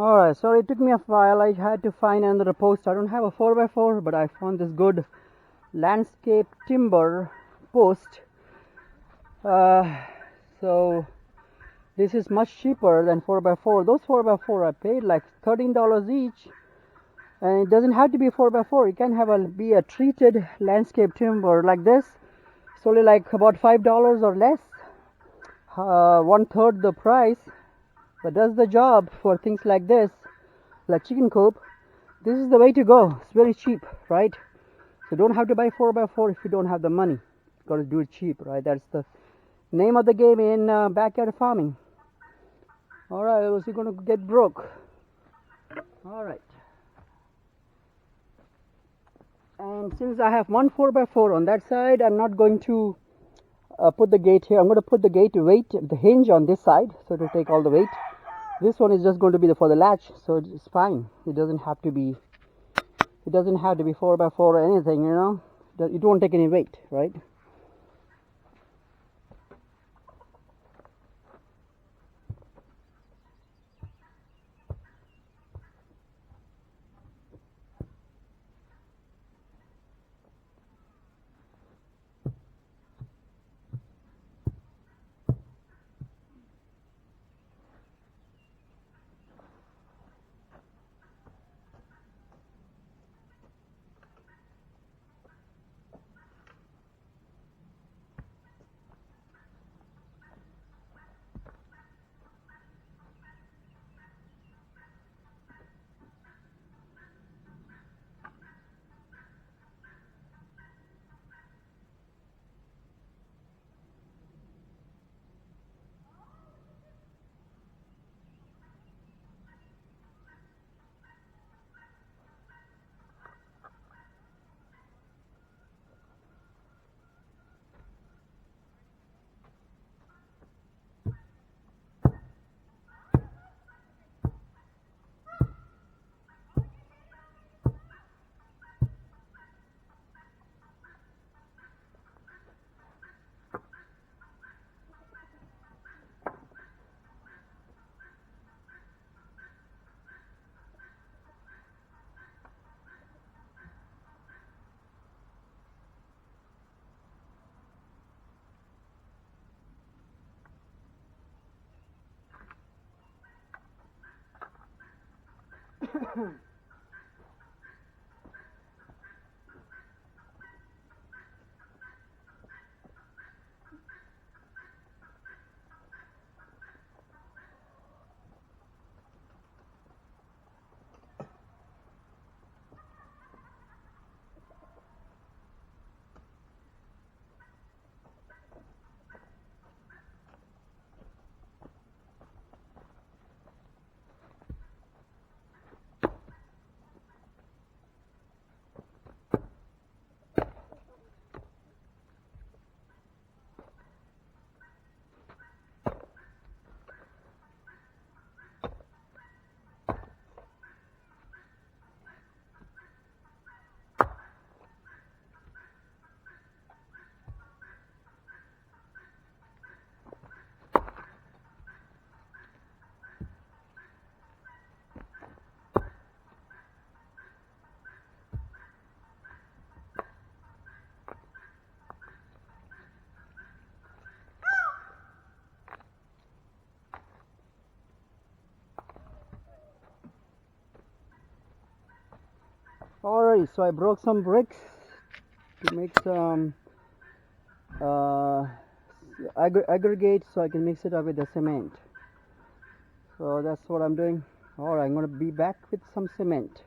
Alright, sorry it took me a while. I had to find another post. I don't have a 4x4, but I found this good landscape timber post. So this is much cheaper than 4x4. Those 4x4 I paid like $13 each, and it doesn't have to be 4x4. It can be a treated landscape timber like this. It's only like about $5 or less, 1/3 the price, but does the job for things like this, like chicken coop. This is the way to go. It's very cheap, right? So don't have to buy 4x4 if you don't have the money. You got to do it cheap, right? That's the name of the game in backyard farming. All right, was he going to get broke? All right. And since I have one 4x4 on that side, I'm not going to put the gate here. I'm going to put the gate weight, the hinge on this side, so to take all the weight. This one is just going to be for the latch, so it's fine. It doesn't have to be 4x4 or anything, you know. It won't take any weight, right? Alright, so I broke some bricks to make some aggregate so I can mix it up with the cement. So that's what I'm doing. Alright, I'm going to be back with some cement.